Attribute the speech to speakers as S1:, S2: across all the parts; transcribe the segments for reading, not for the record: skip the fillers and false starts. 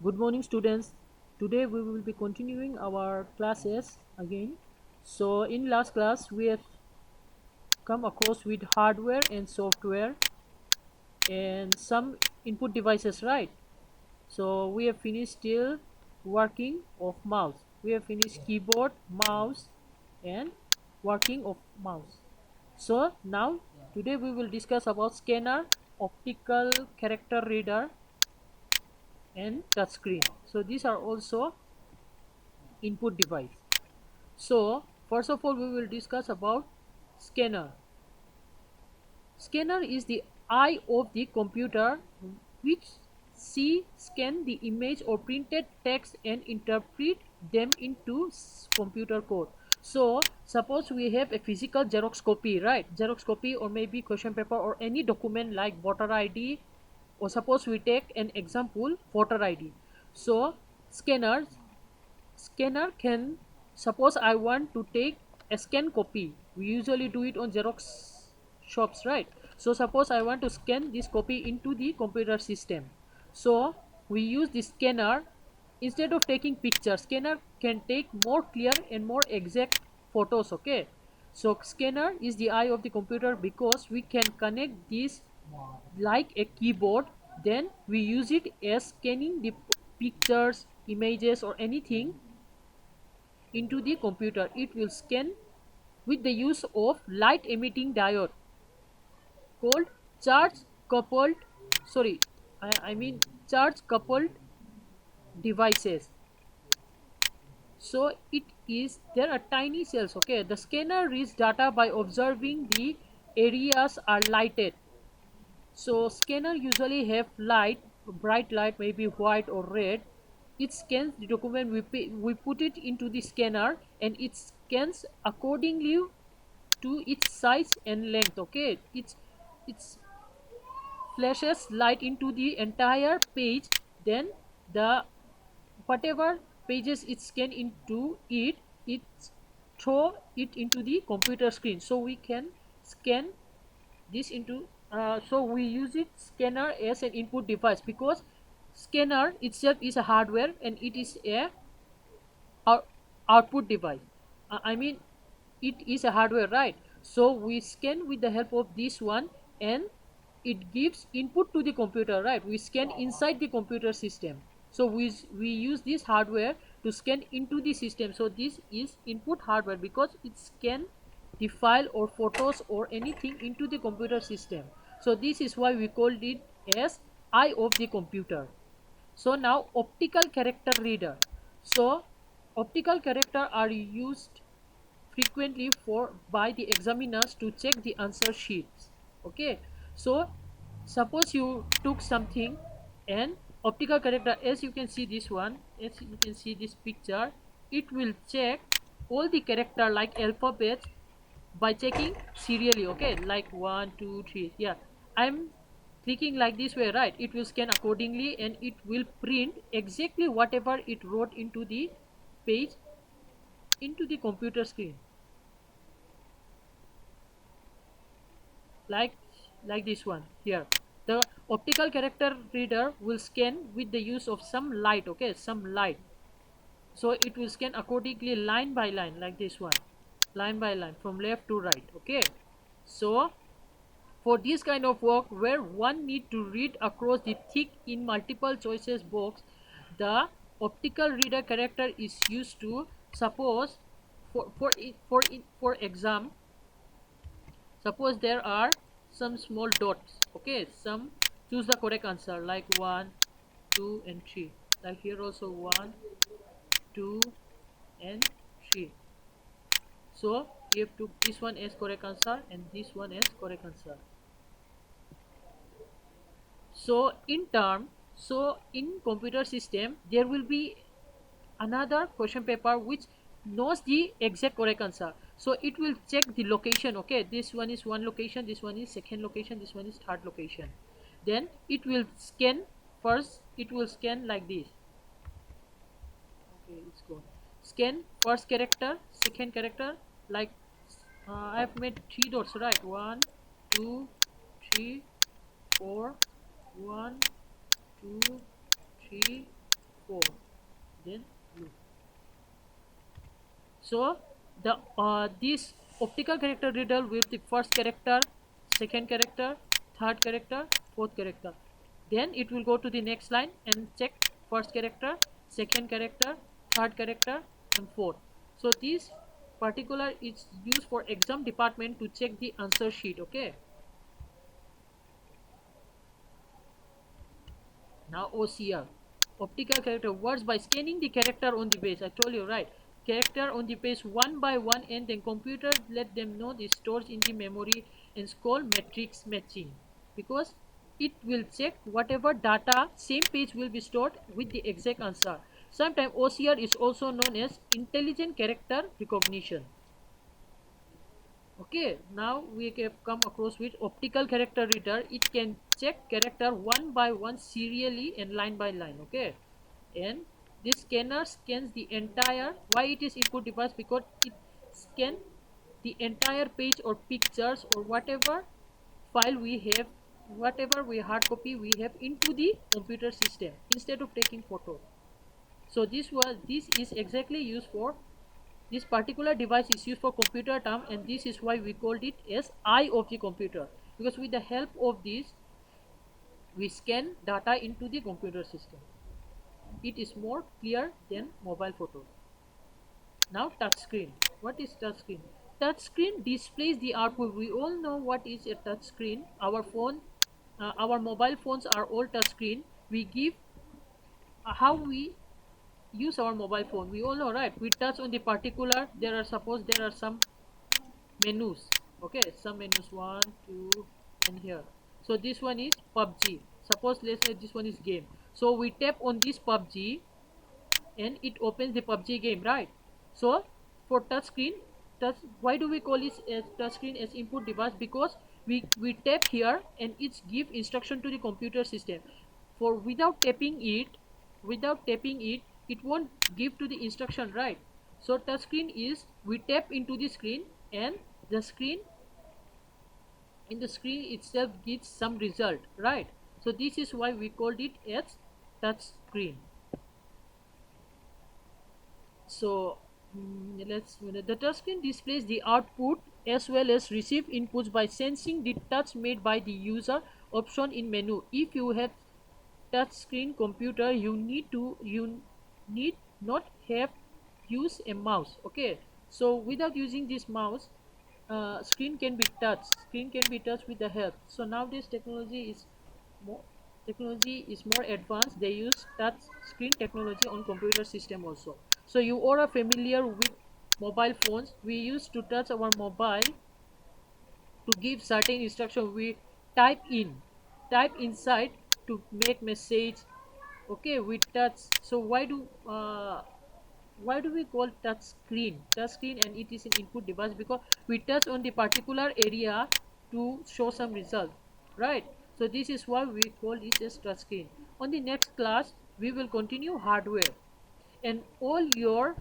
S1: Good morning, students. Today we will be continuing our classes again. So, in last class, we have come across with hardware and software and some input devices, right? So, we have finished till working of mouse. We have finished keyboard, mouse, and working of mouse. So, now today we will discuss about scanner, optical character reader, and touchscreen. So, these are also input device. So first of all we will discuss about scanner. Scanner is the eye of the computer which scan the image or printed text and interpret them into computer code. So suppose we have a physical Xerox copy, right? Xerox copy or maybe question paper or any document like voter ID, or suppose we take an example voter ID. So scanner scanner can, suppose I want to take a scan copy. We usually do it on Xerox shops, right? So suppose I want to scan this copy into the computer system. So we use the scanner. Instead of taking pictures, scanner can take more clear and more exact photos. Okay, so scanner is the eye of the computer because we can connect this like a keyboard. Then we use it as scanning the pictures, images, or anything into the computer. It will scan with the use of light emitting diode called charge coupled, sorry, I mean charge coupled devices. So it is, there are tiny cells. Okay, the scanner reads data by observing the areas are lighted. So scanner usually have light, bright light, maybe white or red. It scans the document, we put it into the scanner and it scans accordingly to its size and length. Okay, it's flashes light into the entire page. Then the whatever pages it scan into it throw it into the computer screen, so we can scan this into so we use it scanner as an input device because scanner itself is a hardware and it is a out, output device. I mean it is a hardware, right? So we scan with the help of this one and it gives input to the computer, right? We scan inside the computer system. So we use this hardware to scan into the system. So this is input hardware because it scan the file or photos or anything into the computer system. So this is why we called it as eye of the computer. So now optical character reader. So optical character are used frequently for by the examiners to check the answer sheets. Okay, so suppose you took something and optical character, as you can see this one, as you can see this picture, it will check all the character like alphabets by checking serially. Okay, like 1 2 3, yeah, I'm clicking like this way, right? It will scan accordingly and it will print exactly whatever it wrote into the page into the computer screen, like this one here. The optical character reader will scan with the use of some light. Okay, some light, so it will scan accordingly line by line, like this one, line by line from left to right. Okay, so for this kind of work where one need to read across the thick in multiple choices box, the optical reader character is used to, suppose for exam, suppose there are some small dots. Okay, some, choose the correct answer like 1 2 and 3, like here also 1 2 and 3. So you have to this one as correct answer and this one as correct answer. So in computer system there will be another question paper which knows the exact correct answer, so it will check the location. Okay, this one is one location, this one is second location, this one is third location. Then it will scan first, it will scan like this. Okay, it's gone. Scan first character, second character, like I have made 3 dots, right? 1 2 3 4, 1 2 3 then blue. So the this optical character reader with the first character, second character, third character, fourth character. Then it will go to the next line and check first character, second character, third character, and fourth. So this particular is used for exam department to check the answer sheet. Okay. Now OCR, optical character words by scanning the character on the page. I told you, right? Character on the page one by one, and then computer let them know the stores in the memory, and it's called matrix matching, because it will check whatever data same page will be stored with the exact answer. Sometimes OCR is also known as intelligent character recognition. Okay, now we have come across with optical character reader. It can check character one by one serially and line by line. Okay, and this scanner scans the entire, why it is input device, because it scan the entire page or pictures or whatever file we have, whatever we hard copy we have, into the computer system instead of taking photo. So this is exactly used for, this particular device is used for computer term, and this is why we called it as eye of the computer, because with the help of this we scan data into the computer system. It is more clear than mobile photo. Now touch screen. What is touch screen? Touch screen displays the output. We all know what is a touch screen. Our phone, our mobile phones are all touch screen. We give how we use our mobile phone. We all know, right? We touch on the particular. There are, suppose there are some menus. Okay, some menus, one, two, and here. So this one is PUBG. Suppose let's say this one is game. So we tap on this PUBG and it opens the PUBG game, right? So for touch screen, why do we call it as touch screen as input device? Because we tap here and it's give instruction to the computer system. For without tapping it, it won't give to the instruction, right? So touch screen is we tap into the screen, and the screen, in the screen itself gives some result, right? So this is why we called it as touch screen. So let's, the touchscreen displays the output as well as receive inputs by sensing the touch made by the user option in menu. If you have touch screen computer, you need not have use a mouse. Okay, so without using this mouse, screen can be touched with the help. So nowadays more technology is more advanced. They use touch screen technology on computer system also. So you all are familiar with mobile phones. We used to touch our mobile to give certain instruction. We type type inside to make message. Okay, we touch. So why do we call touch screen and it is an input device? Because we touch on the particular area to show some result, right? So this is why we call it as touch screen. On the next class we will continue hardware, and all your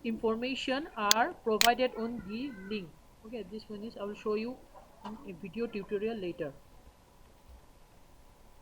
S1: information are provided on the link. Okay, this one is, I will show you in a video tutorial later.